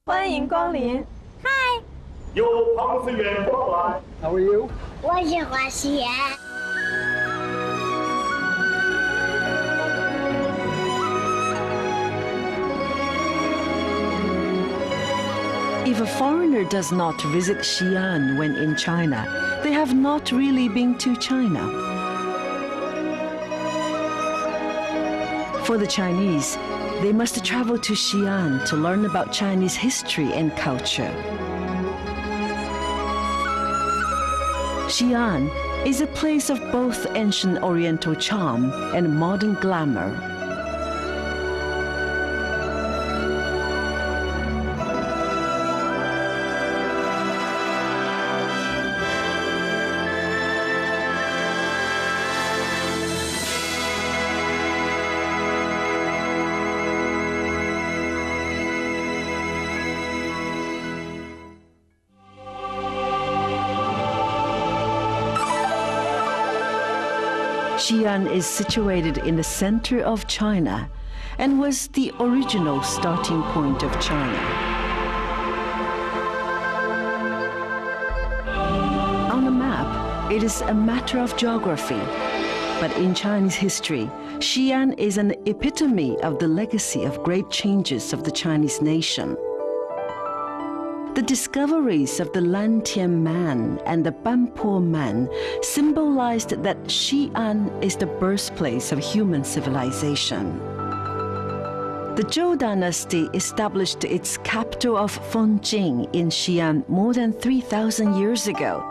欢迎光临。嗨，有朋自远方来。How are you? 我喜欢西安。If a foreigner does not visit Xi'an when in China, they have not really been to China. For the Chinese, they must travel to Xi'an to learn about Chinese history and culture. Xi'an is a place of both ancient Oriental charm and modern glamour. Xi'an is situated in the center of China and was the original starting point of China. On a map, it is a matter of geography, but in Chinese history, Xi'an is an epitome of the legacy of great changes of the Chinese nation. The discoveries of the Lantian man and the Banpo man symbolized that Xi'an is the birthplace of human civilization. The Zhou dynasty established its capital of Fengjing in Xi'an more than 3,000 years ago.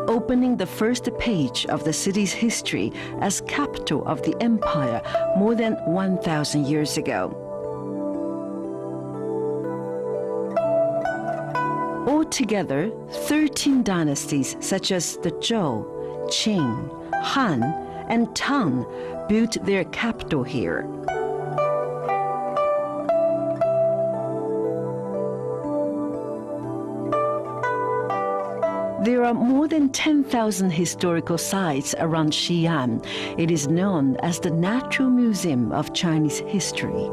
Opening the first page of the city's history as capital of the empire more than 1,000 years ago. Altogether, 13 dynasties such as the Zhou, Qing, Han, and Tang built their capital here. There are more than 10,000 historical sites around Xi'an. It is known as the Natural Museum of Chinese History.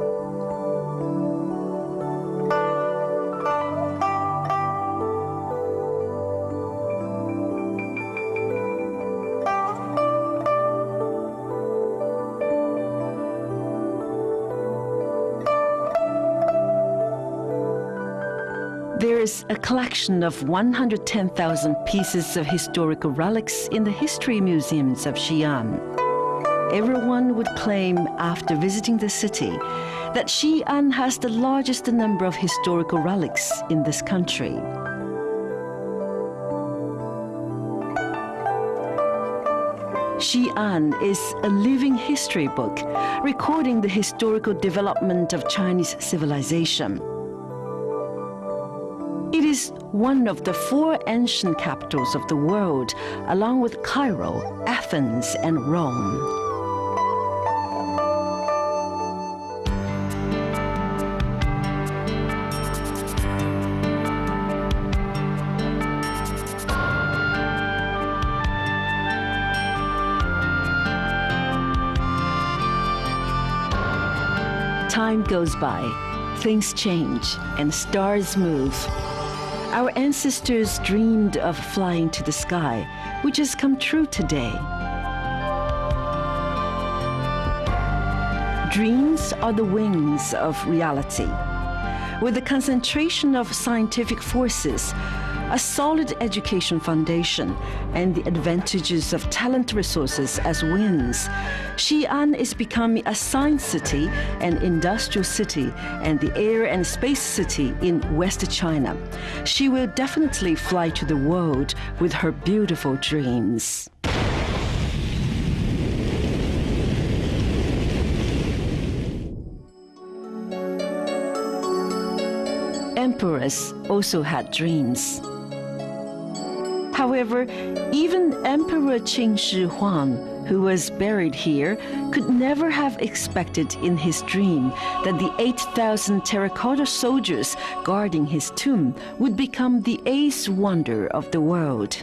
There is a collection of 110,000 pieces of historical relics in the history museums of Xi'an. Everyone would claim after visiting the city that Xi'an has the largest number of historical relics in this country. Xi'an is a living history book recording the historical development of Chinese civilization. It is one of the 4 ancient capitals of the world, along with Cairo, Athens, and Rome. Time goes by, things change, and stars move. Our ancestors dreamed of flying to the sky, which has come true today. Dreams are the wings of reality. With the concentration of scientific forces, a solid education foundation, and the advantages of talent resources as winds, Xi'an is becoming a science city, an industrial city, and the air and space city in West China. She will definitely fly to the world with her beautiful dreams. Emperors also had dreams. However, even Emperor Qin Shi Huang, who was buried here, could never have expected in his dream that the 8,000 terracotta soldiers guarding his tomb would become the 8th wonder of the world.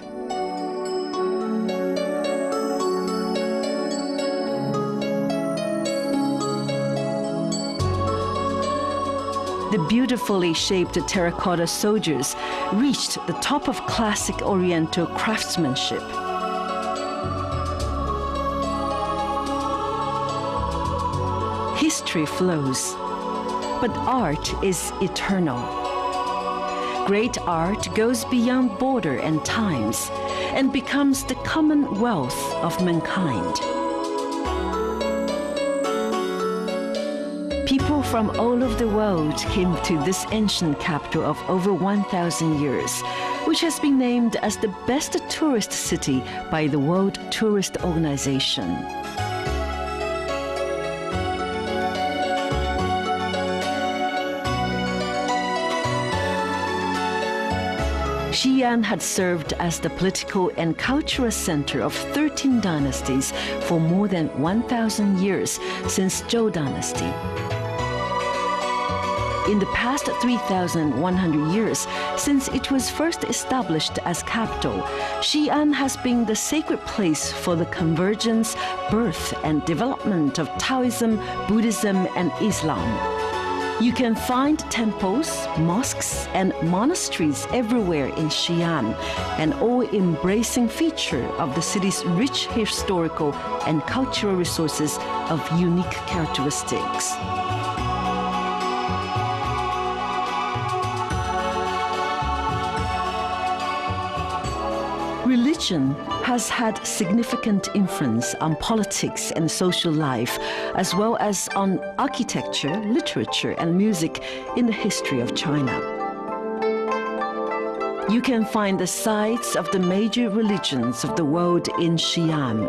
The beautifully shaped terracotta soldiers reached the top of classic Oriental craftsmanship. History flows, but art is eternal. Great art goes beyond border and times and becomes the commonwealth of mankind. People from all over the world came to this ancient capital of over 1,000 years, which has been named as the best tourist city by the World Tourist Organization. Xi'an had served as the political and cultural center of 13 dynasties for more than 1,000 years since Zhou dynasty. In the past 3,100 years, since it was first established as capital, Xi'an has been the sacred place for the convergence, birth, and development of Taoism, Buddhism, and Islam. You can find temples, mosques, and monasteries everywhere in Xi'an, an all-embracing feature of the city's rich historical and cultural resources of unique characteristics. Religion has had significant influence on politics and social life, as well as on architecture, literature, and music in the history of China. You can find the sites of the major religions of the world in Xi'an.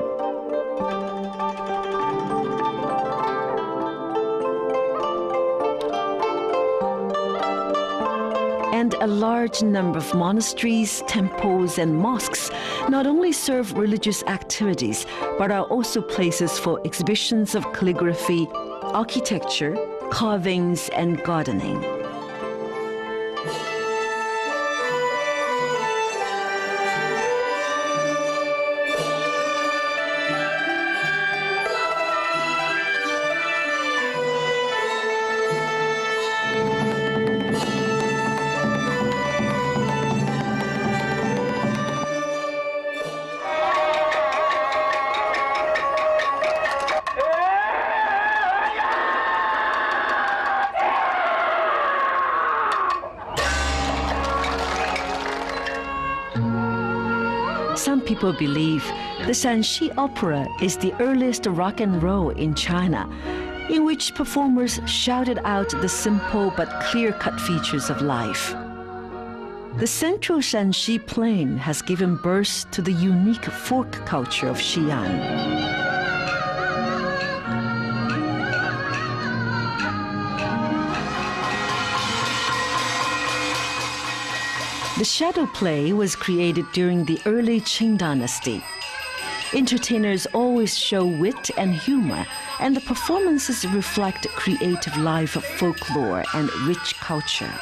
And a large number of monasteries, temples, and mosques not only serve religious activities, but are also places for exhibitions of calligraphy, architecture, carvings, and gardening. Some people believe the Shanxi opera is the earliest rock and roll in China, in which performers shouted out the simple but clear-cut features of life. The central Shanxi plain has given birth to the unique folk culture of Xi'an. The shadow play was created during the early Qing dynasty. Entertainers always show wit and humor, and the performances reflect creative life of folklore and rich culture.